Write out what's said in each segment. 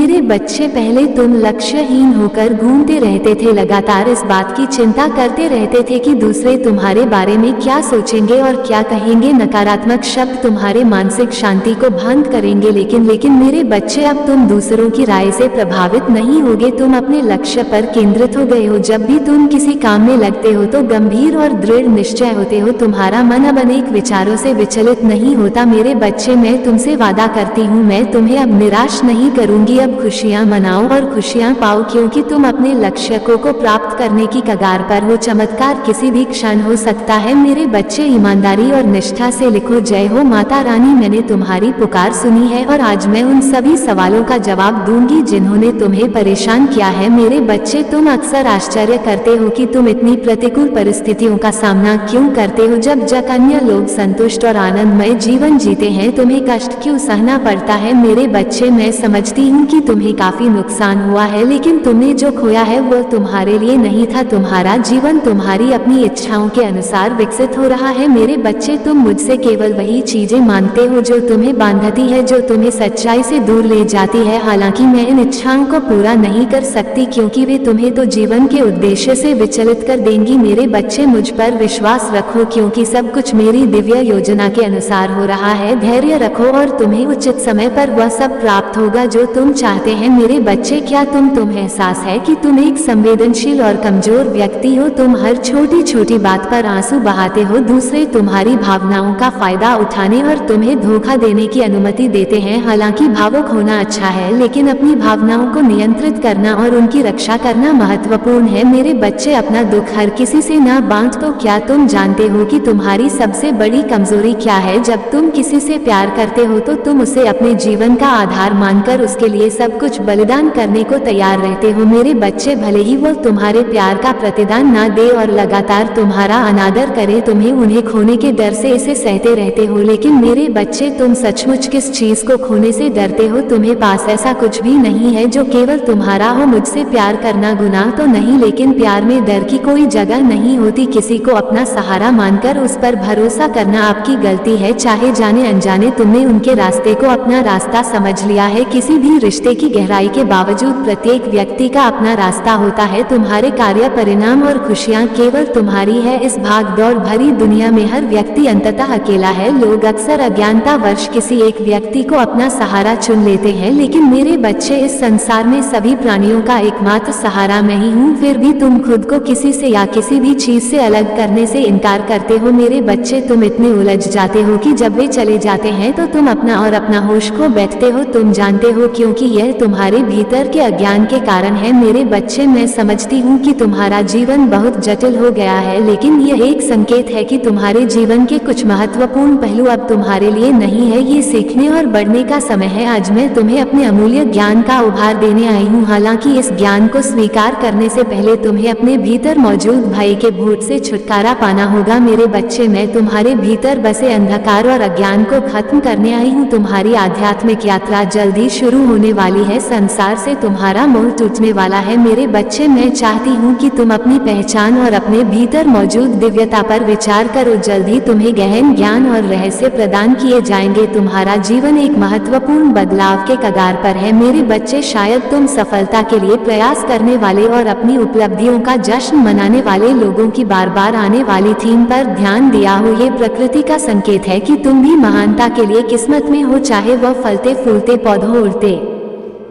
मेरे बच्चे, पहले तुम लक्ष्यहीन होकर घूमते रहते थे, लगातार इस बात की चिंता करते रहते थे कि दूसरे तुम्हारे बारे में क्या सोचेंगे और क्या कहेंगे। नकारात्मक शब्द तुम्हारे मानसिक शांति को भंग करेंगे। लेकिन मेरे बच्चे, अब तुम दूसरों की राय से प्रभावित नहीं होगे। तुम अपने लक्ष्य पर केंद्रित हो गए हो। जब भी तुम किसी काम में लगते हो तो गंभीर और दृढ़ निश्चय होते हो। तुम्हारा मन अब अनेक विचारों से विचलित नहीं होता। मेरे बच्चे, मैं तुमसे वादा करती हूँ, मैं तुम्हें अब निराश नहीं करूंगी। अब खुशियाँ मनाओ और खुशियाँ पाओ, क्योंकि तुम अपने लक्ष्य को प्राप्त करने की कगार पर हो। चमत्कार किसी भी क्षण हो सकता है। मेरे बच्चे, ईमानदारी और निष्ठा से लिखो, जय हो माता रानी, मैंने तुम्हारी पुकार सुनी है और आज मैं उन सभी सवालों का जवाब दूंगी जिन्होंने तुम्हें परेशान किया है। मेरे बच्चे, तुम अक्सर आश्चर्य करते हो कि तुम इतनी प्रतिकूल परिस्थितियों का सामना क्यों करते हो। जब अन्य लोग संतुष्ट और आनंदमय जीवन जीते हैं, तुम्हें कष्ट क्यों सहना पड़ता है। मेरे बच्चे, मैं समझती हूँ कि तुम्हें काफी नुकसान हुआ है, लेकिन तुमने जो खोया है वो तुम्हारे लिए नहीं था। तुम्हारा जीवन तुम्हारी अपनी इच्छाओं के अनुसार विकसित हो रहा है। मेरे बच्चे, तुम मुझसे केवल वही चीजें मांगते हो जो तुम्हें बांधती है, जो तुम्हें सच्चाई से दूर ले जाती है। हालांकि मैं इन इच्छाओं को पूरा नहीं कर सकती, क्योंकि वे तुम्हें तो जीवन के उद्देश्य से विचलित कर देंगी। मेरे बच्चे, मुझ पर विश्वास रखो, क्योंकि सब कुछ मेरी दिव्य योजना के अनुसार हो रहा है। धैर्य रखो और तुम्हें उचित समय पर वह सब प्राप्त होगा जो तुम चाहते हैं। मेरे बच्चे, क्या तुम्हें एहसास है कि तुम एक संवेदनशील और कमजोर व्यक्ति हो। तुम हर छोटी छोटी बात पर आंसू बहाते हो। दूसरे तुम्हारी भावनाओं का फायदा उठाने और तुम्हें धोखा देने की अनुमति देते हैं। हालांकि भावुक होना अच्छा है, लेकिन अपनी भावनाओं को नियंत्रित करना और उनकी रक्षा करना महत्वपूर्ण है। मेरे बच्चे, अपना दुख हर किसी से ना बांट दो। क्या तुम जानते हो कि तुम्हारी सबसे बड़ी कमजोरी क्या है? जब तुम किसी से प्यार करते हो तो तुम उसे अपने जीवन का आधार मानकर उसके लिए सब कुछ बलिदान करने को तैयार रहते हो। मेरे बच्चे, भले ही वो तुम्हारे प्यार का प्रतिदान ना दे और लगातार तुम्हारा अनादर करे, तुम्हें उन्हें खोने के डर से इसे सहते रहते हो। लेकिन मेरे बच्चे, तुम सचमुच किस चीज को खोने से डरते हो? तुम्हें पास ऐसा कुछ भी नहीं है जो केवल तुम्हारा हो। मुझसे प्यार करना गुनाह तो नहीं, लेकिन प्यार में डर की कोई जगह नहीं होती। किसी को अपना सहारा मानकर उस पर भरोसा करना आपकी गलती है। चाहे जाने अनजाने तुमने उनके रास्ते को अपना रास्ता समझ लिया है। किसी भी रिश्ते की गहराई के बावजूद प्रत्येक व्यक्ति का अपना रास्ता होता है। तुम्हारे कार्य, परिणाम और खुशियाँ केवल तुम्हारी है। इस भाग दौड़ भरी दुनिया में हर व्यक्ति अंततः अकेला है। लोग अक्सर अज्ञानतावश किसी एक व्यक्ति को अपना सहारा चुन लेते हैं, लेकिन मेरे बच्चे, इस संसार में सभी प्राणियों का एकमात्र सहारा मैं ही हूँ। फिर भी तुम खुद को किसी से या किसी भी चीज से अलग करने से इनकार करते हो। मेरे बच्चे, तुम इतने उलझ जाते हो कि जब वे चले जाते हैं तो तुम अपना होश खो बैठते हो। तुम जानते हो, क्योंकि यह तुम्हारे भीतर के अज्ञान के कारण है। मेरे बच्चे, मैं समझती हूँ कि तुम्हारा जीवन बहुत जटिल हो गया है, लेकिन यह एक संकेत है कि तुम्हारे जीवन के कुछ महत्वपूर्ण पहलू अब तुम्हारे लिए नहीं है। ये सीखने और बढ़ने का समय है। आज मैं तुम्हें अपने अमूल्य ज्ञान का उपहार देने आई हूँ। हालांकि इस ज्ञान को स्वीकार करने से पहले तुम्हें अपने भीतर मौजूद भय के भूत से छुटकारा पाना होगा। मेरे बच्चे, मैं तुम्हारे भीतर बसे अंधकार और अज्ञान को खत्म करने आई हूँ। तुम्हारी आध्यात्मिक यात्रा जल्दी शुरू होने वाली है। संसार से तुम्हारा मोह टूटने वाला है। मेरे बच्चे, मैं चाहती हूँ कि तुम अपनी पहचान और अपने भीतर मौजूद दिव्यता पर विचार करो। जल्दी तुम्हें गहन ज्ञान और रहस्य प्रदान किए जाएंगे। तुम्हारा जीवन एक महत्वपूर्ण बदलाव के कगार पर है। मेरे बच्चे, शायद तुम सफलता के लिए प्रयास करने वाले और अपनी उपलब्धियों का जश्न मनाने वाले लोगों की बार बार आने वाली थीम पर ध्यान दिया हो। ये प्रकृति का संकेत है कि तुम भी महानता के लिए किस्मत में हो, चाहे वह फलते फूलते पौधों, उड़ते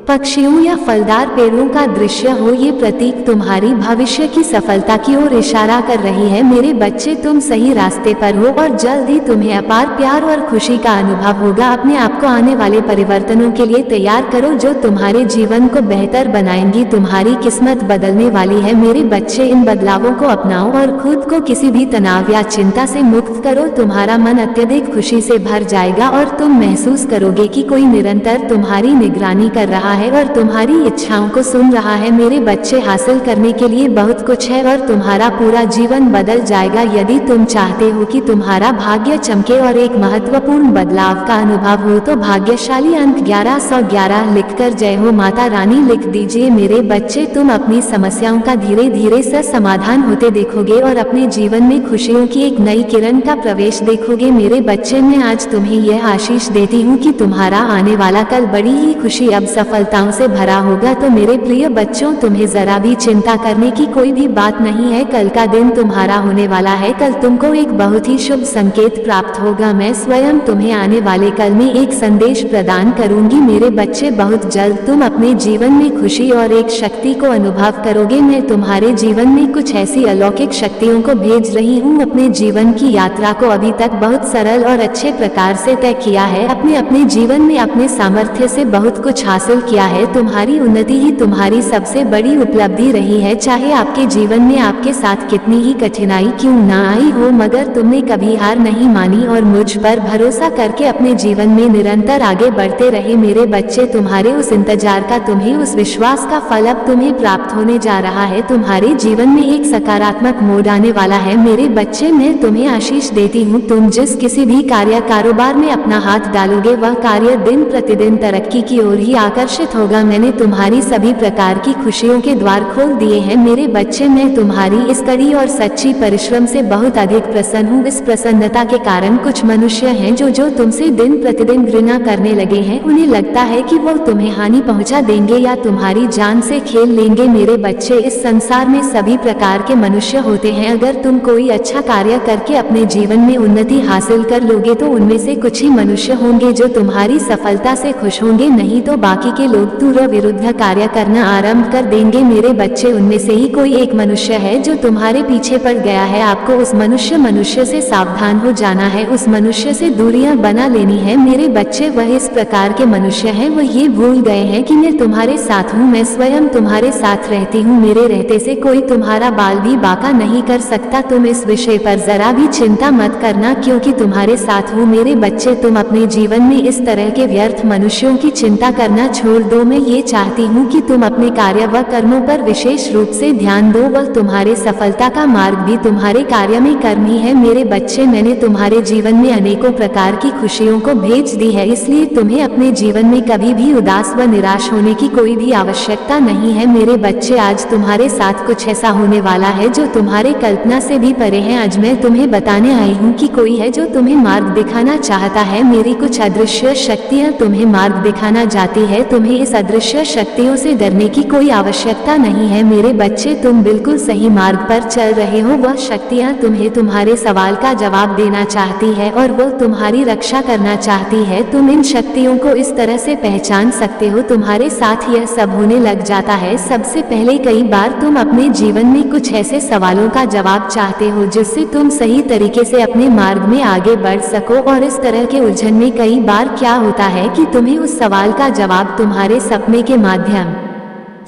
पक्षियों या फलदार पेड़ों का दृश्य हो। ये प्रतीक तुम्हारी भविष्य की सफलता की ओर इशारा कर रही है। मेरे बच्चे, तुम सही रास्ते पर हो और जल्द ही तुम्हें अपार प्यार और खुशी का अनुभव होगा। अपने आप को आने वाले परिवर्तनों के लिए तैयार करो जो तुम्हारे जीवन को बेहतर बनाएंगी। तुम्हारी किस्मत बदलने वाली है। मेरे बच्चे, इन बदलावों को अपनाओ और खुद को किसी भी तनाव या चिंता से मुक्त करो। तुम्हारा मन अत्यधिक खुशी से भर जाएगा और तुम महसूस करोगे कि कोई निरंतर तुम्हारी निगरानी कर रहा है और तुम्हारी इच्छाओं को सुन रहा है। मेरे बच्चे, हासिल करने के लिए बहुत कुछ है और तुम्हारा पूरा जीवन बदल जाएगा। यदि तुम चाहते हो कि तुम्हारा भाग्य चमके और एक महत्वपूर्ण बदलाव का अनुभव हो तो भाग्यशाली अंक 1111 लिखकर जय हो माता रानी लिख दीजिए। मेरे बच्चे, तुम अपनी समस्याओं का धीरे धीरे से समाधान होते देखोगे और अपने जीवन में खुशियों की एक नई किरण का प्रवेश देखोगे। मेरे बच्चे, मैं आज तुम्हें यह आशीष देती हूँ कि तुम्हारा आने वाला कल बड़ी ही खुशी अब सफल असफलताओं से भरा होगा। तो मेरे प्रिय बच्चों, तुम्हें जरा भी चिंता करने की कोई भी बात नहीं है। कल का दिन तुम्हारा होने वाला है। कल तुमको एक बहुत ही शुभ संकेत प्राप्त होगा। मैं स्वयं तुम्हें आने वाले कल में एक संदेश प्रदान करूंगी। मेरे बच्चे, बहुत जल्द तुम अपने जीवन में खुशी और एक शक्ति को अनुभव करोगे। मैं तुम्हारे जीवन में कुछ ऐसी अलौकिक शक्तियों को भेज रही हूँ। अपने जीवन की यात्रा को अभी तक बहुत सरल और अच्छे प्रकार से तय किया है। अपने जीवन में अपने सामर्थ्य से बहुत कुछ हासिल किया है। तुम्हारी उन्नति ही तुम्हारी सबसे बड़ी उपलब्धि रही है। चाहे आपके जीवन में आपके साथ कितनी ही कठिनाई क्यों न आई हो, मगर तुमने कभी हार नहीं मानी और मुझ पर भरोसा करके अपने जीवन में निरंतर आगे बढ़ते रहे। मेरे बच्चे, तुम्हारे उस इंतजार का, तुम्हें उस विश्वास का फल अब तुम्हें प्राप्त होने जा रहा है। तुम्हारे जीवन में एक सकारात्मक मोड़ आने वाला है। मेरे बच्चे, मैं तुम्हें आशीष देती हूँ। तुम जिस किसी भी कार्य कारोबार में अपना हाथ डालोगे, वह कार्य दिन प्रतिदिन तरक्की की ओर ही आकर्षित होगा। मैंने तुम्हारी सभी प्रकार की खुशियों के द्वार खोल दिए हैं। मेरे बच्चे, मैं तुम्हारी इस कड़ी और सच्ची परिश्रम से बहुत अधिक प्रसन्न हूँ। इस प्रसन्नता के कारण कुछ मनुष्य हैं जो तुमसे दिन प्रतिदिन घृणा करने लगे हैं। उन्हें लगता है कि वो तुम्हें हानि पहुंचा देंगे या तुम्हारी जान से खेल लेंगे। मेरे बच्चे, इस संसार में सभी प्रकार के मनुष्य होते हैं। अगर तुम कोई अच्छा कार्य करके अपने जीवन में उन्नति हासिल कर लोगे तो उनमें से कुछ ही मनुष्य होंगे जो तुम्हारी सफलता से खुश होंगे, नहीं तो बाकी के लोग तुरंत विरुद्ध कार्य करना आरंभ कर देंगे। मेरे बच्चे, उनमें से ही कोई एक मनुष्य है जो तुम्हारे पीछे पड़ गया है। आपको उस मनुष्य से सावधान हो जाना है, उस मनुष्य से दूरियां बना लेनी है। मेरे बच्चे, वह इस प्रकार के मनुष्य हैं, वह ये भूल गए हैं कि मैं तुम्हारे साथ हूँ। मैं स्वयं तुम्हारे साथ रहती हूँ। मेरे रहते से कोई तुम्हारा बाल भी बांका नहीं कर सकता। तुम इस विषय पर जरा भी चिंता मत करना, क्योंकि तुम्हारे साथ हूँ। मेरे बच्चे, तुम अपने जीवन में इस तरह के व्यर्थ मनुष्यों की चिंता करना छोड़ दो। मैं ये चाहती हूँ कि तुम अपने कार्य व कर्मों पर विशेष रूप से ध्यान दो। वह तुम्हारे सफलता का मार्ग भी तुम्हारे कार्य में कर्म ही है। मेरे बच्चे, मैंने तुम्हारे जीवन में अनेकों प्रकार की खुशियों को भेज दी है, इसलिए तुम्हें अपने जीवन में कभी भी उदास व निराश होने की कोई भी आवश्यकता नहीं है। मेरे बच्चे, आज तुम्हारे साथ कुछ ऐसा होने वाला है जो तुम्हारे कल्पना से भी परे है। आज मैं तुम्हें बताने आई हूँ कि कोई है जो तुम्हें मार्ग दिखाना चाहता है। मेरी कुछ अदृश्य शक्तियाँ तुम्हें मार्ग दिखाना चाहती है। तुम्हें इस अदृश्य शक्तियों से डरने की कोई आवश्यकता नहीं है। मेरे बच्चे, तुम बिल्कुल सही मार्ग पर चल रहे हो। वह शक्तियाँ तुम्हें तुम्हारे सवाल का जवाब देना चाहती है और वह तुम्हारी रक्षा करना चाहती है। तुम इन शक्तियों को इस तरह से पहचान सकते हो। तुम्हारे साथ यह सब होने लग जाता है। सबसे पहले, कई बार तुम अपने जीवन में कुछ ऐसे सवालों का जवाब चाहते हो जिससे तुम सही तरीके से अपने मार्ग में आगे बढ़ सको, और इस तरह के उलझन में कई बार क्या होता है कि तुम्हें उस सवाल का जवाब तुम्हारे सपने के माध्यम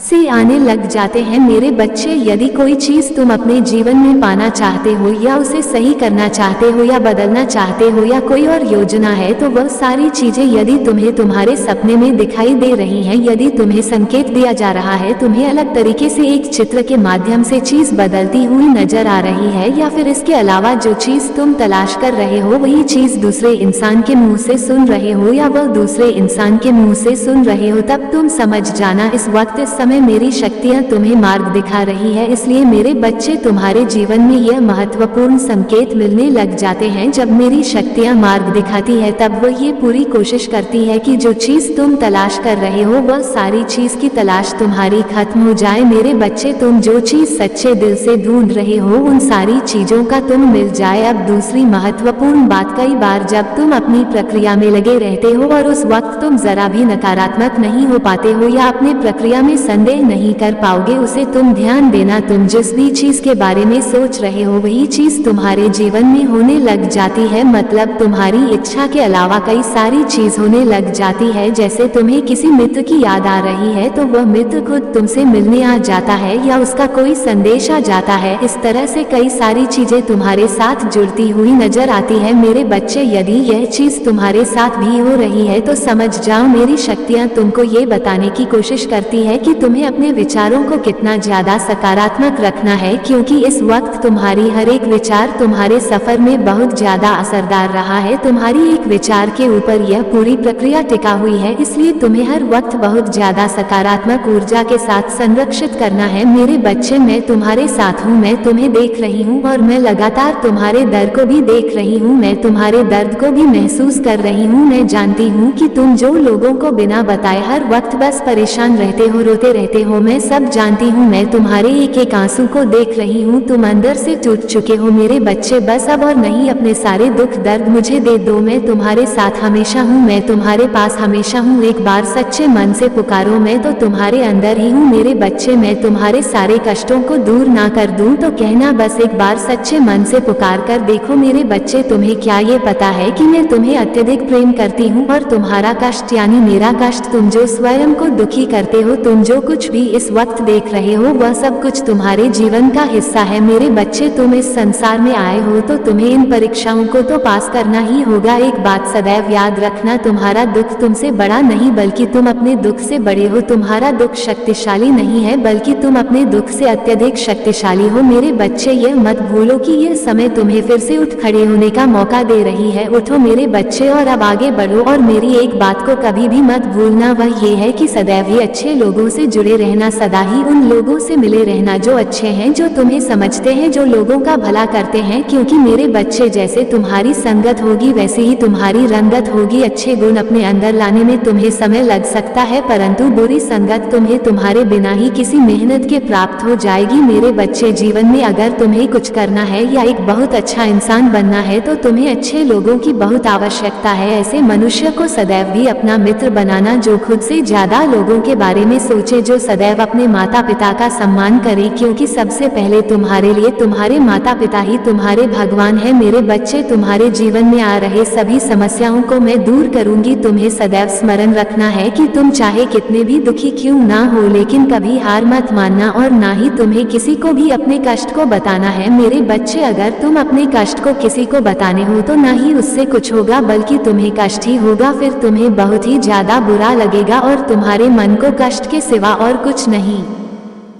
से आने लग जाते हैं। मेरे बच्चे, यदि कोई चीज तुम अपने जीवन में पाना चाहते हो या उसे सही करना चाहते हो या बदलना चाहते हो या कोई और योजना है, तो वह सारी चीजें यदि तुम्हें तुम्हारे सपने में दिखाई दे रही हैं, यदि तुम्हें संकेत दिया जा रहा है, तुम्हें अलग तरीके से एक चित्र के माध्यम से चीज बदलती हुई नजर आ रही है, या फिर इसके अलावा जो चीज तुम तलाश कर रहे हो वही चीज दूसरे इंसान के मुंह से सुन रहे हो या वह दूसरे इंसान के मुंह से सुन रहे हो, तब तुम समझ जाना इस वक्त इस समय मेरी शक्तियाँ तुम्हें मार्ग दिखा रही है। इसलिए मेरे बच्चे, तुम्हारे जीवन में यह महत्वपूर्ण संकेत मिलने लग जाते हैं। जब मेरी शक्तियाँ मार्ग दिखाती है तब वह ये पूरी कोशिश करती है कि जो चीज तुम तलाश कर रहे हो वह सारी चीज की तलाश तुम्हारी खत्म हो जाए। मेरे बच्चे, तुम जो चीज सच्चे दिल से ढूंढ रहे हो उन सारी चीजों का तुम मिल जाए। अब दूसरी महत्वपूर्ण बात, कई बार जब तुम अपनी प्रक्रिया में लगे रहते हो और उस वक्त तुम जरा भी नकारात्मक नहीं हो पाते हो या अपने प्रक्रिया में संदेह नहीं कर पाओगे, उसे तुम ध्यान देना। तुम जिस भी चीज के बारे में सोच रहे हो वही चीज तुम्हारे जीवन में होने लग जाती है। मतलब तुम्हारी इच्छा के अलावा कई सारी चीज होने लग जाती है। जैसे तुम्हें किसी मित्र की याद आ रही है तो वह मित्र खुद तुमसे मिलने आ जाता है या उसका कोई संदेश आ जाता है। इस तरह से कई सारी चीजें तुम्हारे साथ जुड़ती हुई नजर आती है। मेरे बच्चे, यदि यह चीज तुम्हारे साथ भी हो रही है तो समझ जाओ मेरी शक्तियाँ तुमको ये बताने की कोशिश करती है कि तुम्हें अपने विचारों को कितना ज्यादा सकारात्मक रखना है, क्योंकि इस वक्त तुम्हारी हर एक विचार तुम्हारे सफर में बहुत ज्यादा असरदार रहा है। तुम्हारी एक विचार के ऊपर यह पूरी प्रक्रिया टिका हुई है, इसलिए तुम्हें हर वक्त बहुत ज्यादा सकारात्मक ऊर्जा के साथ संरक्षित करना है। मेरे बच्चे, मैं तुम्हारे साथ हूँ, मैं तुम्हें देख रही हूँ और मैं लगातार तुम्हारे दर्द को भी देख रही हूँ, मैं तुम्हारे दर्द को भी महसूस कर रही हूँ। मैं जानती हूँ कि तुम जो लोगों को बिना बताए हर वक्त बस परेशान रहते हो, रोते रहते हो, मैं सब जानती हूँ। मैं तुम्हारे एक एक आंसू को देख रही हूँ, तुम अंदर से टूट चुके हो मेरे बच्चे। बस अब और नहीं, अपने सारे दुख दर्द मुझे दे दो, मैं तुम्हारे साथ हमेशा हूँ, मैं तुम्हारे पास हमेशा हूँ। एक बार सच्चे मन से पुकारो, मैं तो तुम्हारे अंदर ही हूँ मेरे बच्चे। मैं तुम्हारे सारे कष्टों को दूर ना कर दूं तो कहना, बस एक बार सच्चे मन से पुकार कर देखो मेरे बच्चे। तुम्हें क्या ये पता है कि मैं तुम्हें अत्यधिक प्रेम करती हूँ और तुम्हारा कष्ट यानी मेरा कष्ट, तुम जो स्वयं को दुखी करते हो, तुम जो कुछ भी इस वक्त देख रहे हो, वह सब कुछ तुम्हारे जीवन का हिस्सा है मेरे बच्चे। तुम इस संसार में आए हो तो तुम्हें इन परीक्षाओं को तो पास करना ही होगा। एक बात सदैव याद रखना, तुम्हारा दुख तुमसे बड़ा नहीं बल्कि तुम अपने दुख से बड़े हो। तुम्हारा दुख शक्तिशाली नहीं है बल्कि तुम अपने दुख से अत्यधिक शक्तिशाली हो मेरे बच्चे। यह मत भूलो कि यह समय तुम्हें फिर से उठ खड़े होने का मौका दे रही है। उठो मेरे बच्चे और अब आगे बढ़ो। और मेरी एक बात को कभी भी मत भूलना, वह ये है कि सदैव ही अच्छे लोगों से जुड़े रहना, सदा ही उन लोगों से मिले रहना जो अच्छे हैं, जो तुम्हें समझते हैं, जो लोगों का भला करते हैं। क्योंकि मेरे बच्चे, जैसे तुम्हारी संगत होगी वैसे ही तुम्हारी रंगत होगी। अच्छे गुण अपने अंदर लाने में तुम्हें समय लग सकता है, परंतु बुरी संगत तुम्हें तुम्हारे बिना ही किसी मेहनत के प्राप्त हो जाएगी मेरे बच्चे। जीवन में अगर तुम्हें कुछ करना है या एक बहुत अच्छा इंसान बनना है तो तुम्हें अच्छे लोगों की बहुत आवश्यकता है। ऐसे मनुष्य को सदैव भी अपना मित्र बनाना जो खुद से ज्यादा लोगों के बारे में सोचे, जो सदैव अपने माता पिता का सम्मान करे, क्योंकि सबसे पहले तुम्हारे लिए तुम्हारे माता पिता ही तुम्हारे भगवान है मेरे बच्चे। तुम्हारे जीवन में आ रहे सभी समस्याओं को मैं दूर करूंगी। तुम्हें सदैव स्मरण रखना है कि तुम चाहे कितने भी दुखी क्यों ना हो, लेकिन कभी हार मत मानना और ना ही तुम्हें किसी को भी अपने कष्ट को बताना है मेरे बच्चे। अगर तुम अपने कष्ट को किसी को बताने हो तो ना ही उससे कुछ होगा बल्कि तुम्हें कष्ट ही होगा। फिर तुम्हें बहुत ही ज्यादा बुरा लगेगा और तुम्हारे मन को कष्ट के सिवा और कुछ नहीं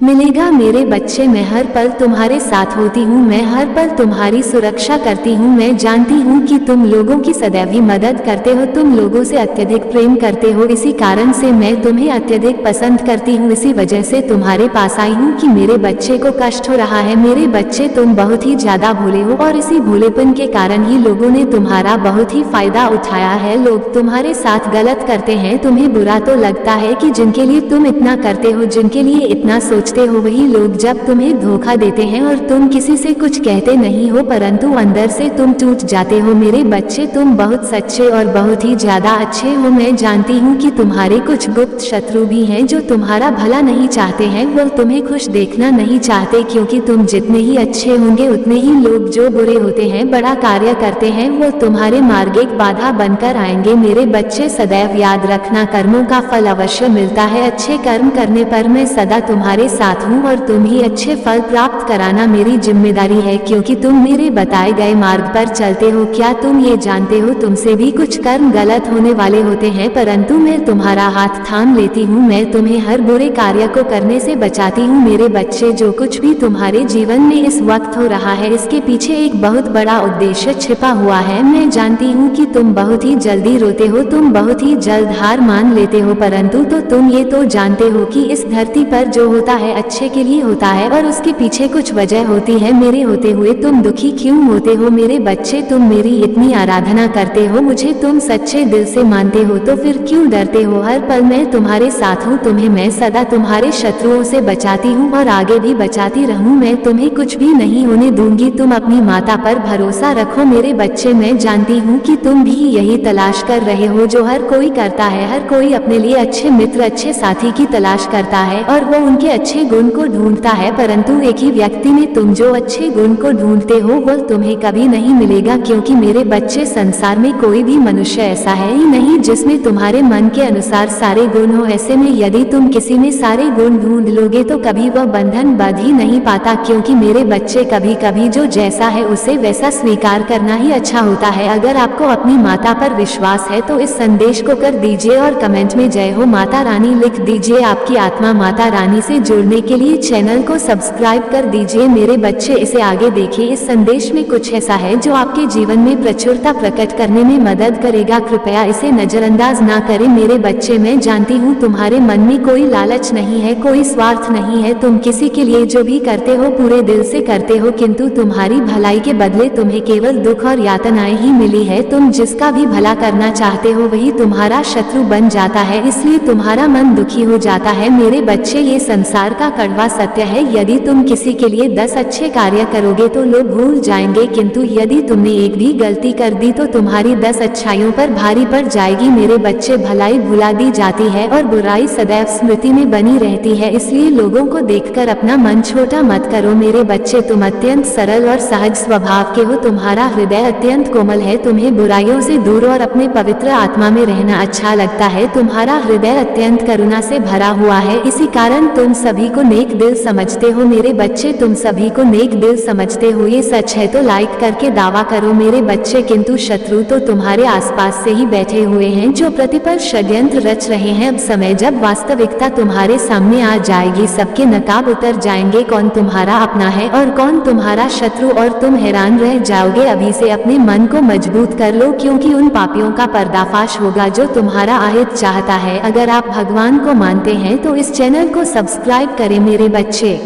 मिलेगा मेरे बच्चे। मैं हर पल तुम्हारे साथ होती हूँ, मैं हर पल तुम्हारी सुरक्षा करती हूँ। मैं जानती हूँ कि तुम लोगों की सदैव ही मदद करते हो, तुम लोगों से अत्यधिक प्रेम करते हो, इसी कारण से मैं तुम्हें अत्यधिक पसंद करती हूँ। इसी वजह से तुम्हारे पास आई हूँ कि मेरे बच्चे को कष्ट हो रहा है। मेरे बच्चे, तुम बहुत ही ज्यादा भोले हो और इसी भोलेपन के कारण ही लोगों ने तुम्हारा बहुत ही फायदा उठाया है। लोग तुम्हारे साथ गलत करते हैं, तुम्हें बुरा तो लगता है कि जिनके लिए तुम इतना करते हो, जिनके लिए इतना सोचते हो, वही लोग जब तुम्हें धोखा देते हैं और तुम किसी से कुछ कहते नहीं हो परंतु अंदर से तुम टूट जाते हो मेरे बच्चे। तुम बहुत सच्चे और बहुत ही ज्यादा अच्छे हो। मैं जानती हूँ कि तुम्हारे कुछ गुप्त शत्रु भी हैं जो तुम्हारा भला नहीं चाहते हैं, वो तुम्हें खुश देखना नहीं चाहते, क्योंकि तुम जितने ही अच्छे होंगे उतने ही लोग जो बुरे होते हैं, बड़ा कार्य करते हैं, वो तुम्हारे मार्ग एक बाधा बनकर आएंगे मेरे बच्चे। सदैव याद रखना, कर्मों का फल अवश्य मिलता है। अच्छे कर्म करने पर मैं सदा तुम्हारे साथ हूँ और तुम ही अच्छे फल प्राप्त कराना मेरी जिम्मेदारी है, क्योंकि तुम मेरे बताए गए मार्ग पर चलते हो। क्या तुम ये जानते हो, तुमसे भी कुछ कर्म गलत होने वाले होते हैं परंतु मैं तुम्हारा हाथ थाम लेती हूँ, मैं तुम्हें हर बुरे कार्य को करने से बचाती हूँ मेरे बच्चे। जो कुछ भी तुम्हारे जीवन में इस वक्त हो रहा है, इसके पीछे एक बहुत बड़ा उद्देश्य छिपा हुआ है। मैं जानती हूँ कि तुम बहुत ही जल्दी रोते हो, तुम बहुत ही जल्द हार मान लेते हो, परंतु तो तुम ये तो जानते हो कि इस धरती पर जो होता है अच्छे के लिए होता है और उसके पीछे कुछ वजह होती है। मेरे होते हुए तुम दुखी क्यों होते हो मेरे बच्चे? तुम मेरी इतनी आराधना करते हो, मुझे तुम सच्चे दिल से मानते हो, तो फिर क्यों डरते हो? हर पल मैं तुम्हारे साथ हूँ, तुम्हें मैं सदा तुम्हारे शत्रुओं से बचाती हूँ और आगे भी बचाती रहूँ। मैं तुम्हें कुछ भी नहीं होने दूंगी। तुम अपनी माता पर भरोसा रखो मेरे बच्चे। मैं जानती हूँ कि तुम भी यही तलाश कर रहे हो जो हर कोई करता है। हर कोई अपने लिए अच्छे मित्र, अच्छे साथी की तलाश करता है और वो उनके अच्छे अच्छे गुण को ढूंढता है, परंतु एक ही व्यक्ति में तुम जो अच्छे गुण को ढूंढते हो वह तुम्हें कभी नहीं मिलेगा, क्योंकि मेरे बच्चे संसार में कोई भी मनुष्य ऐसा है ही नहीं जिसमें तुम्हारे मन के अनुसार सारे गुण हो। ऐसे में यदि तुम किसी में सारे गुण ढूंढ लोगे तो कभी वह बंधन बंध ही नहीं पाता, क्योंकि मेरे बच्चे कभी कभी जो जैसा है उसे वैसा स्वीकार करना ही अच्छा होता है। अगर आपको अपनी माता पर विश्वास है तो इस संदेश को कर दीजिए और कमेंट में जय हो माता रानी लिख दीजिए। आपकी आत्मा माता रानी से जुड़ने के लिए चैनल को सब्सक्राइब कर दीजिए। मेरे बच्चे इसे आगे देखिए। इस संदेश में कुछ ऐसा है जो आपके जीवन में प्रचुरता प्रकट करने में मदद करेगा। कृपया इसे नजरअंदाज ना करें मेरे बच्चे। मैं जानती हूँ तुम्हारे मन में कोई लालच नहीं है, कोई स्वार्थ नहीं है। तुम किसी के लिए जो भी करते हो पूरे दिल से करते हो, किंतु तुम्हारी भलाई के बदले तुम्हें केवल दुख और यातनाएं ही मिली है। तुम जिसका भी भला करना चाहते हो वही तुम्हारा शत्रु बन जाता है, इसलिए तुम्हारा मन दुखी हो जाता है। मेरे बच्चे, ये संसार का कड़वा सत्य है। यदि तुम किसी के लिए 10 अच्छे कार्य करोगे तो लोग भूल जाएंगे, किंतु यदि तुमने एक भी गलती कर दी तो तुम्हारी 10 अच्छाइयों पर भारी पड़ जाएगी। मेरे बच्चे, भलाई भुला दी जाती है और बुराई सदैव स्मृति में बनी रहती है, इसलिए लोगों को देखकर अपना मन छोटा मत करो। मेरे बच्चे, तुम अत्यंत सरल और सहज स्वभाव के हो। तुम्हारा हृदय अत्यंत कोमल है। तुम्हें बुराइयों से दूर और अपने पवित्र आत्मा में रहना अच्छा लगता है। तुम्हारा हृदय अत्यंत करुणा से भरा हुआ है, इसी कारण तुम सभी को नेक दिल समझते हो। मेरे बच्चे, तुम सभी को नेक दिल समझते हो, ये सच है तो लाइक करके दावा करो मेरे बच्चे। किंतु शत्रु तो तुम्हारे आसपास से ही बैठे हुए हैं जो प्रतिपल षड्यंत्र रच रहे हैं। अब समय जब वास्तविकता तुम्हारे सामने आ जाएगी, सबके नकाब उतर जाएंगे, कौन तुम्हारा अपना है और कौन तुम्हारा शत्रु, और तुम हैरान रह जाओगे। अभी से अपने मन को मजबूत कर लो, क्योंकि उन पापियों का पर्दाफाश होगा जो तुम्हारा आहित चाहता है। अगर आप भगवान को मानते हैं तो इस चैनल को सब्सक्राइब करें मेरे बच्चे।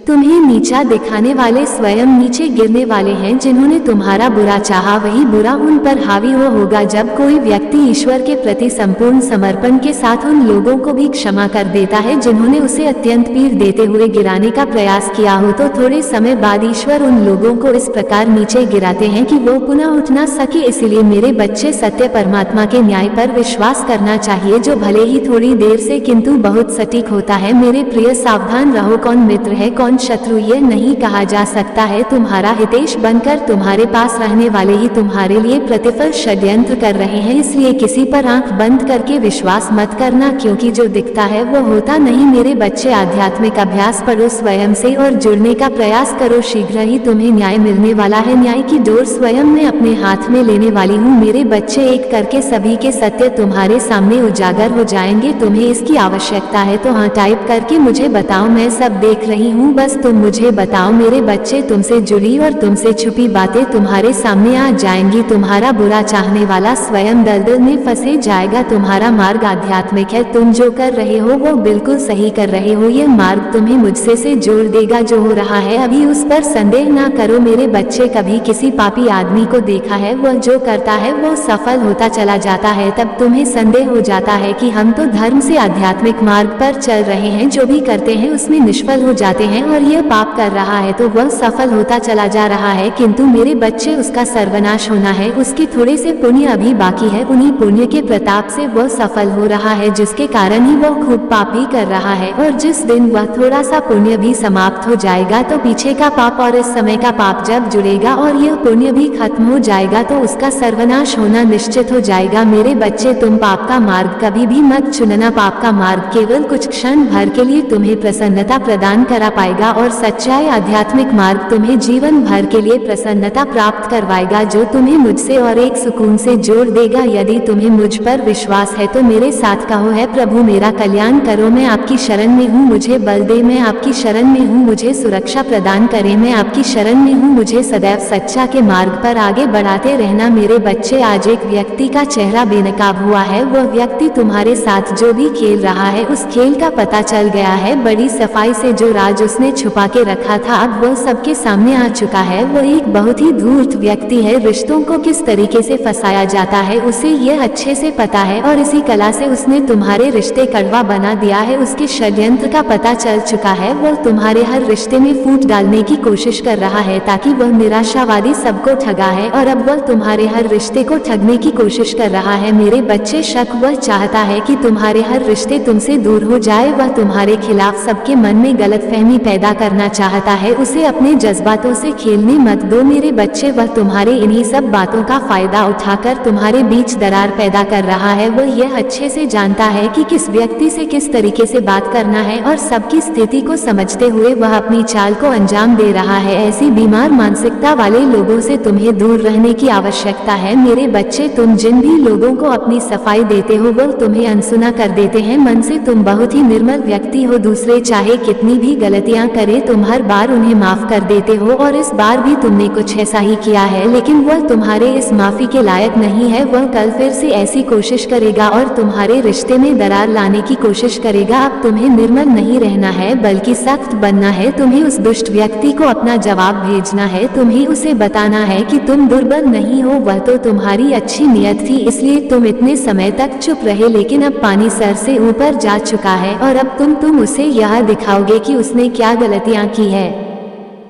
तुम्हें नीचा दिखाने वाले स्वयं नीचे गिरने वाले हैं। जिन्होंने तुम्हारा बुरा चाहा वही बुरा उन पर हावी होगा। जब कोई व्यक्ति ईश्वर के प्रति संपूर्ण समर्पण के साथ उन लोगों को भी क्षमा कर देता है जिन्होंने उसे अत्यंत पीड़ देते हुए गिराने का प्रयास किया हो, तो थोड़े समय बाद ईश्वर उन लोगों को इस प्रकार नीचे गिराते हैं कि वो पुनः उठ ना सके। इसलिए मेरे बच्चे, सत्य परमात्मा के न्याय पर विश्वास करना चाहिए, जो भले ही थोड़ी देर से किंतु बहुत सटीक होता है। मेरे प्रिय, सावधान रहो, कौन मित्र है कौन शत्रु यह नहीं कहा जा सकता है। तुम्हारा हितेश बनकर तुम्हारे पास रहने वाले ही तुम्हारे लिए प्रतिफल षड्यंत्र कर रहे हैं, इसलिए किसी पर आंख बंद करके विश्वास मत करना, क्योंकि जो दिखता है वो होता नहीं। मेरे बच्चे, आध्यात्मिक अभ्यास पढ़ो स्वयं से और जुड़ने का प्रयास करो। शीघ्र ही तुम्हें न्याय मिलने वाला है। न्याय की डोर स्वयं मैं अपने हाथ में लेने वाली हूँ। मेरे बच्चे, एक करके सभी के सत्य तुम्हारे सामने उजागर हो जाएंगे। तुम्हें इसकी आवश्यकता है तो हाँ टाइप करके मुझे बताओ, मैं सब देख रही हूँ, बस तुम मुझे बताओ। मेरे बच्चे, तुमसे जुड़ी और तुमसे छुपी बातें तुम्हारे सामने आ जाएंगी। तुम्हारा बुरा चाहने वाला स्वयं दलदल में फंसे जाएगा। तुम्हारा मार्ग आध्यात्मिक है, तुम जो कर रहे हो वो बिल्कुल सही कर रहे हो। यह मार्ग तुम्हें मुझसे से जोड़ देगा। जो हो रहा है अभी उस पर संदेह ना करो मेरे बच्चे। कभी किसी पापी आदमी को देखा है, वह जो करता है वो सफल होता चला जाता है, तब तुम्हें संदेह हो जाता है कि हम तो धर्म से आध्यात्मिक मार्ग पर चल रहे हैं, जो भी करते हैं उसमें निष्फल हो जाते हैं, और यह पाप कर रहा है तो वह सफल होता चला जा रहा है। किंतु मेरे बच्चे, उसका सर्वनाश होना है। उसके थोड़े से पुण्य अभी बाकी है, उन्हीं पुण्य के प्रताप से वह सफल हो रहा है, जिसके कारण ही वह खूब पाप भी कर रहा है। और जिस दिन वह थोड़ा सा पुण्य भी समाप्त हो जाएगा तो पीछे का पाप और इस समय का पाप जब जुड़ेगा और यह पुण्य भी खत्म हो जाएगा तो उसका सर्वनाश होना निश्चित हो जाएगा। मेरे बच्चे, तुम पाप का मार्ग कभी भी मत चुनना। पाप का मार्ग केवल कुछ क्षण भर के लिए तुम्हें प्रसन्नता प्रदान करा पाएगा, और सच्चाई आध्यात्मिक मार्ग तुम्हें जीवन भर के लिए प्रसन्नता प्राप्त करवाएगा, जो तुम्हें मुझसे और एक सुकून से जोड़ देगा। यदि तुम्हें मुझ पर विश्वास है तो मेरे साथ कहो, है प्रभु मेरा कल्याण करो, मैं आपकी शरण में हूँ, मुझे बल दे, मैं आपकी शरण में हूँ, मुझे सुरक्षा प्रदान करे, मैं आपकी शरण में हूँ, मुझे सदैव सच्चा के मार्ग पर आगे बढ़ाते रहना। मेरे बच्चे, आज एक व्यक्ति का चेहरा बेनकाब हुआ है। वह व्यक्ति तुम्हारे साथ जो भी खेल रहा है उस खेल का पता चल गया है। बड़ी सफाई से जो राज उसने उसने छुपा के रखा था अब वो सबके सामने आ चुका है। वो एक बहुत ही धूर्त व्यक्ति है। रिश्तों को किस तरीके से फंसाया जाता है उसे यह अच्छे से पता है और इसी कला से उसने तुम्हारे रिश्ते कड़वा बना दिया है। उसके षड्यंत्र का पता चल चुका है। वो तुम्हारे हर रिश्ते में फूट डालने की कोशिश कर रहा है ताकि वह निराशावादी सबको ठगा है और अब वह तुम्हारे हर रिश्ते को ठगने की कोशिश कर रहा है। मेरे बच्चे शक वह चाहता है कि तुम्हारे हर रिश्ते तुमसे दूर हो जाए। वह तुम्हारे खिलाफ सबके मन में गलतफहमी पैदा करना चाहता है। उसे अपने जज्बातों से खेलने मत दो मेरे बच्चे। वह तुम्हारे इन्हीं सब बातों का फायदा उठाकर तुम्हारे बीच दरार पैदा कर रहा है। वह यह अच्छे से जानता है कि किस व्यक्ति से किस तरीके से बात करना है और सबकी स्थिति को समझते हुए वह अपनी चाल को अंजाम दे रहा है। ऐसी बीमार मानसिकता वाले लोगों से तुम्हें दूर रहने की आवश्यकता है मेरे बच्चे। तुम जिन भी लोगों को अपनी सफाई देते हो वह तुम्हें अनसुना कर देते हैं। मन से तुम बहुत ही निर्मल व्यक्ति हो। दूसरे चाहे कितनी भी गलतियां करे तुम हर बार उन्हें माफ कर देते हो और इस बार भी तुमने कुछ ऐसा ही किया है लेकिन वह तुम्हारे इस माफी के लायक नहीं है। वह कल फिर से ऐसी कोशिश करेगा और तुम्हारे रिश्ते में दरार लाने की कोशिश करेगा। अब तुम्हें निर्मल नहीं रहना है बल्कि सख्त बनना है। तुम्हें उस दुष्ट व्यक्ति को अपना जवाब भेजना है। तुम्हें उसे बताना है कि तुम दुर्बल नहीं हो। वह तो तुम्हारी अच्छी नियत थी इसलिए तुम इतने समय तक चुप रहे लेकिन अब पानी सर से ऊपर जा चुका है और अब तुम उसे यह दिखाओगे कि उसने क्या गलतियां की है।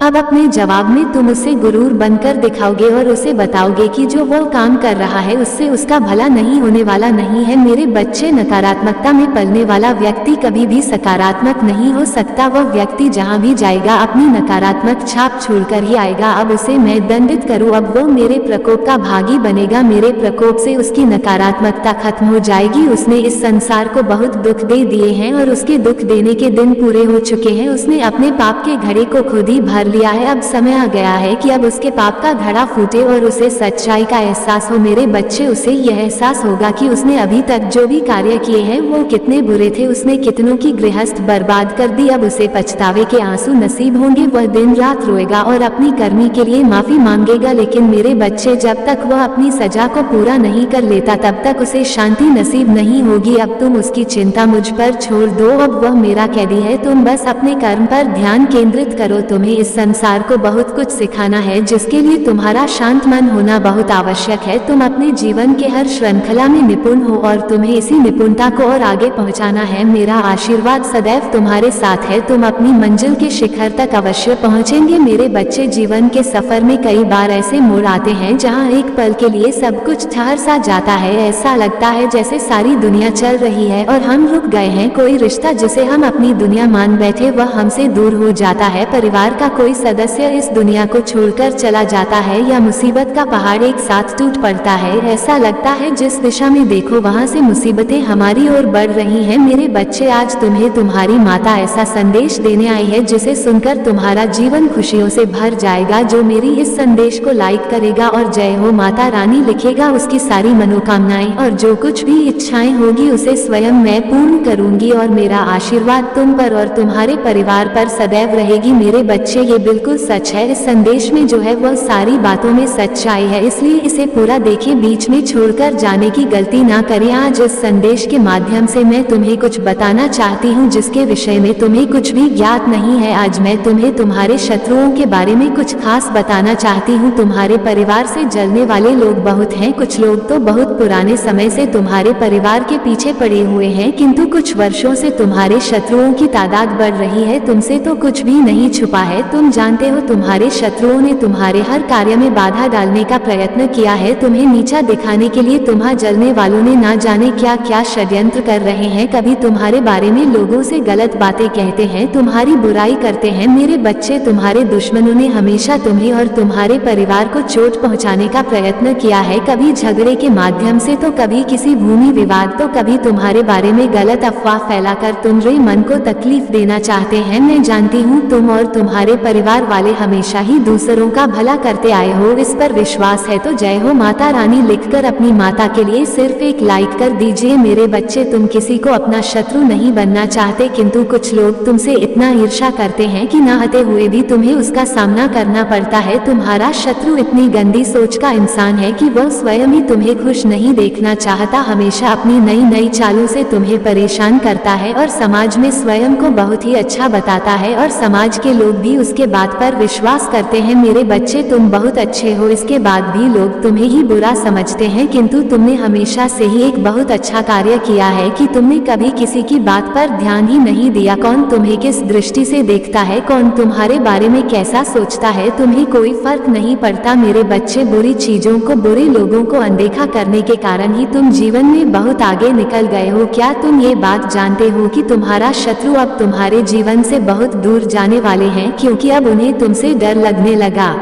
अब अपने जवाब में तुम उसे गुरूर बनकर दिखाओगे और उसे बताओगे कि जो वो काम कर रहा है उससे उसका भला नहीं होने वाला नहीं है। मेरे बच्चे नकारात्मकता में पलने वाला व्यक्ति कभी भी सकारात्मक नहीं हो सकता। वह व्यक्ति जहाँ भी जाएगा अपनी नकारात्मक छाप छोड़कर ही आएगा। अब उसे मैं दंडित करूँ अब वो मेरे प्रकोप का भागी बनेगा। मेरे प्रकोप से उसकी नकारात्मकता खत्म हो जाएगी। उसने इस संसार को बहुत दुख दे दिए हैं और उसके दुख देने के दिन पूरे हो चुके हैं। उसने अपने पाप के घड़े को खुद ही भर लिया है। अब समय आ गया है कि अब उसके पाप का घड़ा फूटे और उसे सच्चाई का एहसास हो। मेरे बच्चे उसे यह एहसास होगा कि उसने अभी तक जो भी कार्य किए हैं वो कितने बुरे थे। उसने कितनों की गृहस्थ बर्बाद कर दी। अब उसे पछतावे के आंसू नसीब होंगे। वह दिन रात रोएगा और अपनी कर्मी के लिए माफी मांगेगा लेकिन मेरे बच्चे जब तक वह अपनी सजा को पूरा नहीं कर लेता तब तक उसे शांति नसीब नहीं होगी। अब तुम उसकी चिंता मुझ पर छोड़ दो। अब वह मेरा कैदी है। तुम बस अपने कर्म पर ध्यान केंद्रित करो। तुम्हें इस संसार को बहुत कुछ सिखाना है जिसके लिए तुम्हारा शांत मन होना बहुत आवश्यक है। तुम अपने जीवन के हर श्रृंखला में निपुण हो और तुम्हें इसी निपुणता को और आगे पहुंचाना है। मेरा आशीर्वाद सदैव तुम्हारे साथ है। तुम अपनी मंजिल के शिखर तक अवश्य पहुंचेंगे। मेरे बच्चे जीवन के सफर में कई बार ऐसे मोड़ आते हैं जहां एक पल के लिए सब कुछ ठहर सा जाता है। ऐसा लगता है जैसे सारी दुनिया चल रही है और हम रुक गए हैं। कोई रिश्ता जिसे हम अपनी दुनिया मान बैठे वह हमसे दूर हो जाता है। परिवार का कोई सदस्य इस दुनिया को छोड़कर चला जाता है या मुसीबत का पहाड़ एक साथ टूट पड़ता है। ऐसा लगता है जिस दिशा में देखो वहां से मुसीबतें हमारी ओर बढ़ रही हैं। मेरे बच्चे आज तुम्हें तुम्हारी माता ऐसा संदेश देने आई है जिसे सुनकर तुम्हारा जीवन खुशियों से भर जाएगा। जो मेरी इस संदेश को लाइक करेगा और जय हो माता रानी लिखेगा उसकी सारी मनोकामनाएं और जो कुछ भी इच्छाएं होगी उसे स्वयं मैं पूर्ण करूंगी और मेरा आशीर्वाद तुम पर और तुम्हारे परिवार पर सदैव रहेगी। मेरे बच्चे ये बिल्कुल सच है। इस संदेश में जो है वह सारी बातों में सच्चाई है इसलिए इसे पूरा देखिए। बीच में छोड़कर जाने की गलती ना करें। आज इस संदेश के माध्यम से मैं तुम्हें कुछ बताना चाहती हूँ जिसके विषय में तुम्हें कुछ भी ज्ञात नहीं है। आज मैं तुम्हें तुम्हारे शत्रुओं के बारे में कुछ खास बताना चाहती हूँ। तुम्हारे परिवार से जलने वाले लोग बहुत हैं। कुछ लोग तो बहुत पुराने समय से तुम्हारे परिवार के पीछे पड़े हुए हैं किंतु कुछ वर्षों से तुम्हारे शत्रुओं की तादाद बढ़ रही है। तुमसे तो कुछ भी नहीं छुपा है। तुम जानते हो तुम्हारे शत्रुओं ने तुम्हारे हर कार्य में बाधा डालने का प्रयत्न किया है। तुम्हें नीचा दिखाने के लिए तुम्हारे जलने वालों ने ना जाने क्या क्या षड्यंत्र कर रहे हैं। कभी तुम्हारे बारे में लोगों से गलत बातें कहते हैं, तुम्हारी बुराई करते हैं। मेरे बच्चे तुम्हारे दुश्मनों ने हमेशा तुम्हें और तुम्हारे परिवार को चोट पहुंचाने का प्रयत्न किया है। कभी झगड़े के माध्यम से तो कभी किसी भूमि विवाद तो कभी तुम्हारे बारे में गलत अफवाह फैलाकर तुम्हारे मन को तकलीफ देना चाहते हैं। मैं जानती हूँ तुम और तुम्हारे परिवार वाले हमेशा ही दूसरों का भला करते आए हो, इस पर विश्वास है तो जय हो माता रानी लिखकर अपनी माता के लिए सिर्फ एक लाइक कर दीजिए। मेरे बच्चे, तुम किसी को अपना शत्रु नहीं बनना चाहते, किंतु कुछ लोग तुमसे इतना ईर्ष्या करते हैं कि न चाहते हुए भी तुम्हें उसका सामना करना पड़ता है। तुम्हारा शत्रु इतनी गंदी सोच का इंसान है कि वह स्वयं ही तुम्हें खुश नहीं देखना चाहता, हमेशा अपनी नई नई चालों से तुम्हें परेशान करता है और समाज में स्वयं को बहुत ही अच्छा बताता है और समाज के लोग भी उसके बात पर विश्वास करते हैं। मेरे बच्चे, तुम बहुत अच्छे हो, इसके बाद भी लोग तुम्हें ही बुरा समझते हैं, किंतु तुमने हमेशा से ही एक बहुत अच्छा कार्य किया है कि तुमने कभी किसी की बात पर ध्यान ही नहीं दिया। कौन तुम्हें किस दृष्टि से देखता है, कौन तुम्हारे बारे में कैसा सोचता है, तुम्हें कोई फर्क नहीं पड़ता। मेरे बच्चे, बुरी चीजों को, बुरे लोगों को अनदेखा करने के कारण ही तुम जीवन में बहुत आगे निकल गए हो। क्या तुम ये बात जानते हो कि तुम्हारा शत्रु अब तुम्हारे जीवन से बहुत दूर जाने वाले हैं, क्योंकि अब उन्हें तुमसे डर लगने लगा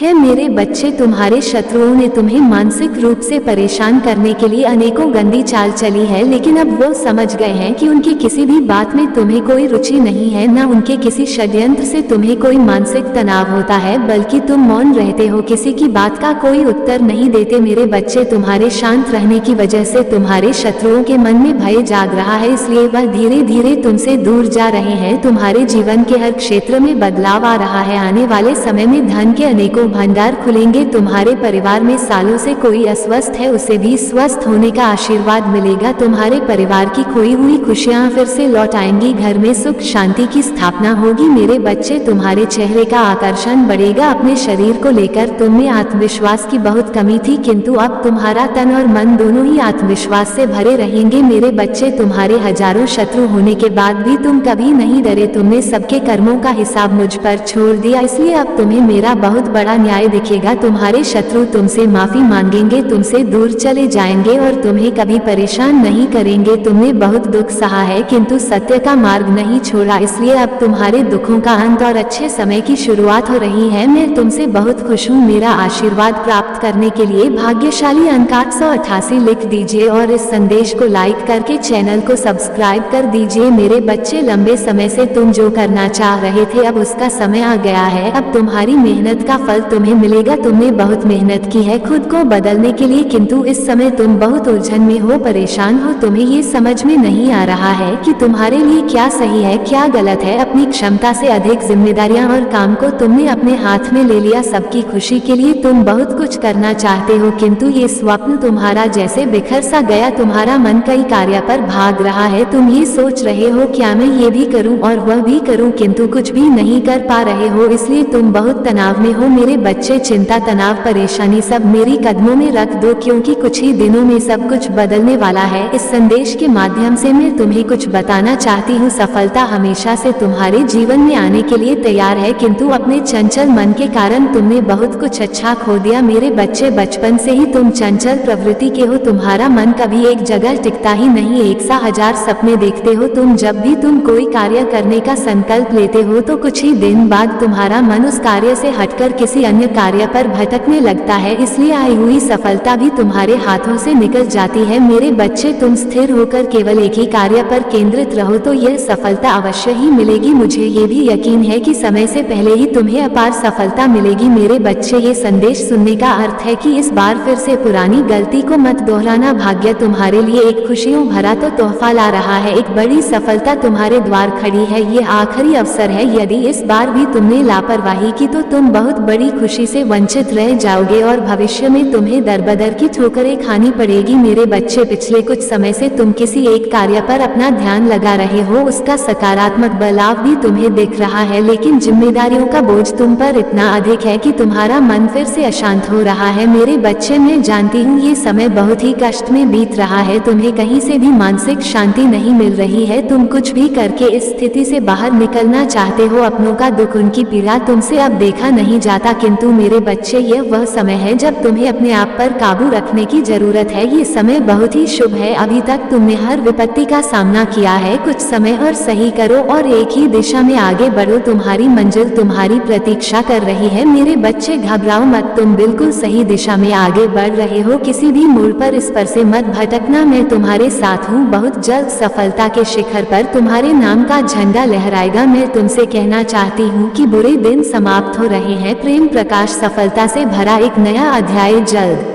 है। मेरे बच्चे, तुम्हारे शत्रुओं ने तुम्हें मानसिक रूप से परेशान करने के लिए अनेकों गंदी चाल चली है, लेकिन अब वो समझ गए हैं कि उनकी किसी भी बात में तुम्हें कोई रुचि नहीं है, न उनके किसी षड्यंत्र से तुम्हें कोई मानसिक तनाव होता है, बल्कि तुम मौन रहते हो, किसी की बात का कोई उत्तर नहीं देते। मेरे बच्चे, तुम्हारे शांत रहने की वजह से तुम्हारे शत्रुओं के मन में भय जाग रहा है, इसलिए वह धीरे धीरे तुमसे दूर जा रहे हैं। तुम्हारे जीवन के हर क्षेत्र में बदलाव आ रहा है, आने वाले समय में धन के अनेकों भंडार खुलेंगे। तुम्हारे परिवार में सालों से कोई अस्वस्थ है, उसे भी स्वस्थ होने का आशीर्वाद मिलेगा। तुम्हारे परिवार की खोई हुई खुशियां फिर से लौट आएंगी, घर में सुख शांति की स्थापना होगी। मेरे बच्चे, तुम्हारे चेहरे का आकर्षण बढ़ेगा। अपने शरीर को लेकर तुम में आत्मविश्वास की बहुत कमी थी, किंतु अब तुम्हारा तन और मन दोनों ही आत्मविश्वास से भरे रहेंगे। मेरे बच्चे, तुम्हारे हजारों शत्रु होने के बाद भी तुम कभी नहीं डरे, तुमने सबके कर्मों का हिसाब मुझ पर छोड़ दिया, इसलिए अब तुम्हें मेरा बहुत बड़ा न्याय दिखेगा। तुम्हारे शत्रु तुमसे माफी मांगेंगे, तुमसे दूर चले जाएंगे और तुम्हें कभी परेशान नहीं करेंगे। तुमने बहुत दुख सहा है, किंतु सत्य का मार्ग नहीं छोड़ा, इसलिए अब तुम्हारे दुखों का अंत और अच्छे समय की शुरुआत हो रही है। मैं तुमसे बहुत खुश हूँ। मेरा आशीर्वाद प्राप्त करने के लिए भाग्यशाली अंक 888 लिख दीजिए और इस संदेश को लाइक करके चैनल को सब्सक्राइब कर दीजिए। मेरे बच्चे, लंबे समय से तुम जो करना चाह रहे थे, अब उसका समय आ गया है। अब तुम्हारी मेहनत का फल तुम्हें मिलेगा। तुमने बहुत मेहनत की है खुद को बदलने के लिए, किंतु इस समय तुम बहुत उलझन में हो, परेशान हो। तुम्हें ये समझ में नहीं आ रहा है कि तुम्हारे लिए क्या सही है, क्या गलत है। अपनी क्षमता से अधिक जिम्मेदारियां और काम को तुमने अपने हाथ में ले लिया। सबकी खुशी के लिए तुम बहुत कुछ करना चाहते हो, किंतु ये स्वप्न तुम्हारा जैसे बिखर सा गया। तुम्हारा मन कई कार्य पर भाग रहा है। तुम ये सोच रहे हो, क्या मैं ये भी करूं और वह भी करूं, किंतु कुछ भी नहीं कर पा रहे हो, इसलिए तुम बहुत तनाव में हो। मेरे बच्चे, चिंता, तनाव, परेशानी सब मेरी कदमों में रख दो, क्योंकि कुछ ही दिनों में सब कुछ बदलने वाला है। इस संदेश के माध्यम से मैं तुम्हें कुछ बताना चाहती हूँ। सफलता हमेशा से तुम्हारे जीवन में आने के लिए तैयार है, किंतु अपने चंचल मन के कारण तुमने बहुत कुछ अच्छा खो दिया। मेरे बच्चे, बचपन से ही तुम चंचल प्रवृत्ति के हो। तुम्हारा मन कभी एक जगह टिकता ही नहीं, एक सा हजार सपने देखते हो तुम। जब भी तुम कोई कार्य करने का संकल्प लेते हो तो कुछ ही दिन बाद तुम्हारा मन उस कार्य से हटकर किसी अन्य कार्य पर भटकने लगता है, इसलिए आई हुई सफलता भी तुम्हारे हाथों से निकल जाती है। मेरे बच्चे, तुम स्थिर होकर केवल एक ही कार्य पर केंद्रित रहो तो यह सफलता अवश्य ही मिलेगी। मुझे ये भी यकीन है कि समय से पहले ही तुम्हें अपार सफलता मिलेगी। मेरे बच्चे, ये संदेश सुनने का अर्थ है कि इस बार फिर से पुरानी गलती को मत दोहराना। भाग्य तुम्हारे लिए एक खुशियों भरा तो तोहफा ला रहा है, एक बड़ी सफलता तुम्हारे द्वार खड़ी है। ये आखिरी अवसर है, यदि इस बार भी तुमने लापरवाही की तो तुम बहुत बड़ी खुशी से वंचित रह जाओगे और भविष्य में तुम्हें दरबदर की ठोकरें खानी पड़ेगी। मेरे बच्चे, पिछले कुछ समय से तुम किसी एक कार्य पर अपना ध्यान लगा रहे हो, उसका सकारात्मक बदलाव भी तुम्हें दिख रहा है, लेकिन जिम्मेदारियों का बोझ तुम पर इतना अधिक है कि तुम्हारा मन फिर से अशांत हो रहा है। मेरे बच्चे, मैं जानती हूँ ये समय बहुत ही कष्ट में बीत रहा है, तुम्हें कहीं से भी मानसिक शांति नहीं मिल रही है। तुम कुछ भी करके इस स्थिति से बाहर निकलना चाहते हो, अपनों का दुख, उनकी पीड़ा तुमसे अब देखा नहीं जाता था, किंतु मेरे बच्चे यह वह समय है जब तुम्हें अपने आप पर काबू रखने की जरूरत है। ये समय बहुत ही शुभ है। अभी तक तुमने हर विपत्ति का सामना किया है। कुछ समय और सही करो और एक ही दिशा में आगे बढ़ो। तुम्हारी मंजिल तुम्हारी प्रतीक्षा कर रही है। मेरे बच्चे घबराओ मत, तुम बिल्कुल सही दिशा में आगे बढ़ रहे हो। किसी भी मोड़ पर इस पर से मत भटकना, मैं तुम्हारे साथ हूँ। बहुत जल्द सफलता के शिखर पर तुम्हारे नाम का झंडा लहराएगा। मैं तुमसे कहना चाहती हूँ कि बुरे दिन समाप्त हो रहे हैं। प्रेम प्रकाश सफलता से भरा एक नया अध्याय जल्द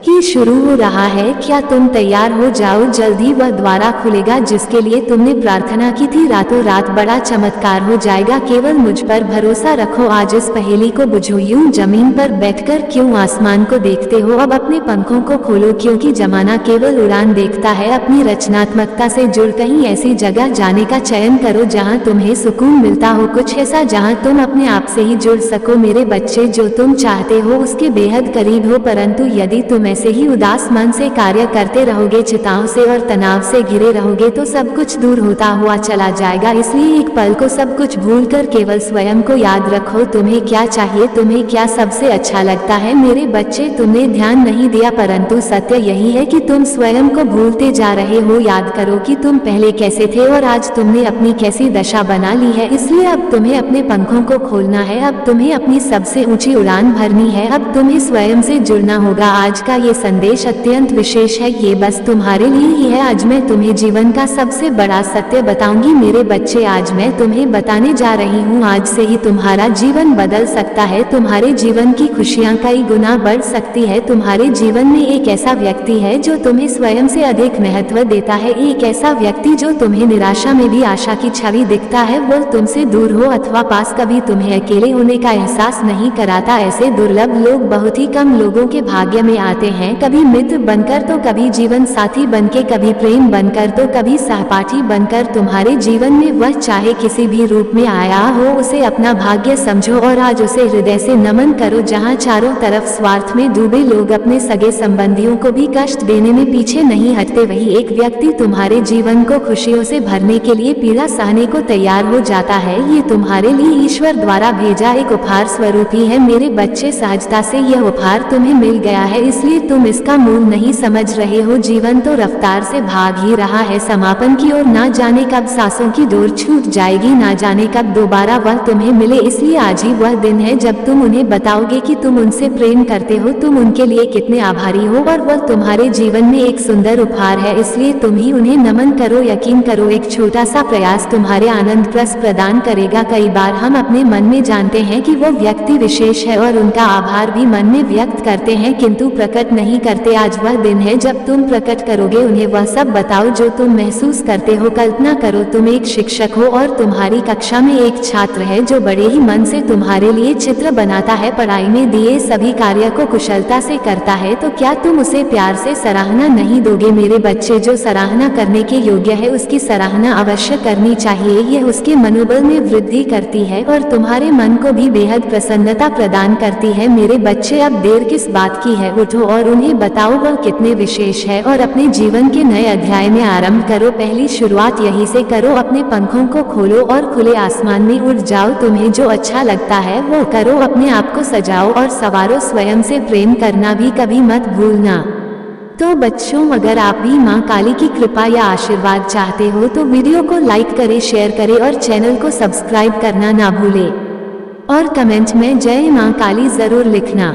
ही शुरू हो रहा है। क्या तुम तैयार हो जाओ? जल्द ही वह द्वारा खुलेगा जिसके लिए तुमने प्रार्थना की थी। रातों रात बड़ा चमत्कार हो जाएगा। केवल मुझ पर भरोसा रखो। आज इस पहेली को बुझो। यूं जमीन पर बैठकर क्यों आसमान को देखते हो? अब अपने पंखों को खोलो, क्योंकि जमाना केवल उड़ान देखता है। अपनी रचनात्मकता से जुड़ कहीं ऐसी जगह जाने का चयन करो जहां तुम्हें सुकून मिलता हो। कुछ ऐसा जहां तुम अपने आप से ही जुड़ सको। मेरे बच्चे, जो तुम चाहते हो उसके बेहद करीब हो, परंतु यदि तुम ऐसे ही उदास मन से कार्य करते रहोगे, चिंताओं से और तनाव से घिरे रहोगे, तो सब कुछ दूर होता हुआ चला जाएगा। इसलिए एक पल को सब कुछ भूलकर केवल स्वयं को याद रखो। तुम्हें क्या चाहिए, तुम्हें क्या सबसे अच्छा लगता है? मेरे बच्चे, तुमने ध्यान नहीं दिया, परंतु सत्य यही है कि तुम स्वयं को भूलते जा रहे हो। याद करो कि तुम पहले कैसे थे और आज तुमने अपनी कैसी दशा बना ली है। इसलिए अब तुम्हें अपने पंखों को खोलना है। अब तुम्हें अपनी सबसे ऊंची उड़ान भरनी है। अब तुम्हें स्वयं से जुड़ना होगा। आज का ये संदेश अत्यंत विशेष है। ये बस तुम्हारे लिए ही है। आज मैं तुम्हें जीवन का सबसे बड़ा सत्य बताऊंगी। मेरे बच्चे, आज मैं तुम्हें बताने जा रही हूँ। आज से ही तुम्हारा जीवन बदल सकता है। तुम्हारे जीवन की खुशियाँ कई गुना बढ़ सकती है। तुम्हारे जीवन में एक ऐसा व्यक्ति है जो तुम्हें स्वयं से अधिक महत्व देता है। एक ऐसा व्यक्ति जो तुम्हें निराशा में भी आशा की छवि दिखता है। वो तुमसे दूर हो अथवा पास, कभी तुम्हें अकेले होने का एहसास नहीं कराता। ऐसे दुर्लभ लोग बहुत ही कम लोगों के भाग्य में आते हैं। कभी मित्र बनकर तो कभी जीवन साथी बनके, कभी प्रेम बनकर तो कभी सहपाठी बनकर। तुम्हारे जीवन में वह चाहे किसी भी रूप में आया हो, उसे अपना भाग्य समझो और आज उसे हृदय से नमन करो। जहां चारों तरफ स्वार्थ में डूबे लोग अपने सगे संबंधियों को भी कष्ट देने में पीछे नहीं हटते, वही एक व्यक्ति तुम्हारे जीवन को खुशियों से भरने के लिए पीड़ा सहने को तैयार हो जाता है। ये तुम्हारे लिए ईश्वर द्वारा भेजा एक उपहार स्वरूप ही है। मेरे बच्चे, सहजता से यह उपहार तुम्हें मिल गया है, इसलिए तुम इसका मूल नहीं समझ रहे हो। जीवन तो रफ्तार से भाग ही रहा है समापन की ओर। ना जाने कब सांसों की डोर छूट जाएगी, ना जाने कब दोबारा वह तुम्हें मिले। इसलिए आज ही वह दिन है जब तुम उन्हें बताओगे कि तुम उनसे प्रेम करते हो, तुम उनके लिए कितने आभारी हो, और वह तुम्हारे जीवन में एक सुंदर उपहार है। इसलिए तुम ही उन्हें नमन करो। यकीन करो, एक छोटा सा प्रयास तुम्हारे आनंद रस प्रदान करेगा। कई बार हम अपने मन में जानते हैं कि वो व्यक्ति विशेष है और उनका आभार भी मन में व्यक्त करते हैं, किंतु प्रकट नहीं करते। आज वह दिन है जब तुम प्रकट करोगे। उन्हें वह सब बताओ जो तुम महसूस करते हो। कल्पना करो तुम एक शिक्षक हो और तुम्हारी कक्षा में एक छात्र है जो बड़े ही मन से तुम्हारे लिए चित्र बनाता है, पढ़ाई में दिए सभी कार्य को कुशलता से करता है। तो क्या तुम उसे प्यार से सराहना नहीं दोगे? मेरे बच्चे, जो सराहना करने के योग्य है उसकी सराहना अवश्य करनी चाहिए। यह उसके मनोबल में वृद्धि करती है और तुम्हारे मन को भी बेहद प्रसन्नता प्रदान करती है। मेरे बच्चे, अब देर किस बात की है? उठो और उन्हें बताओ वह कितने विशेष है और अपने जीवन के नए अध्याय में आरंभ करो। पहली शुरुआत यहीं से करो। अपने पंखों को खोलो और खुले आसमान में उड़ जाओ। तुम्हें जो अच्छा लगता है वो करो। अपने आप को सजाओ और सवारो। स्वयं से प्रेम करना भी कभी मत भूलना। तो बच्चों, अगर आप भी माँ काली की कृपा या आशीर्वाद चाहते हो तो वीडियो को लाइक करें, शेयर करें और चैनल को सब्सक्राइब करना ना भूलें। और कमेंट में जय माँ काली जरूर लिखना।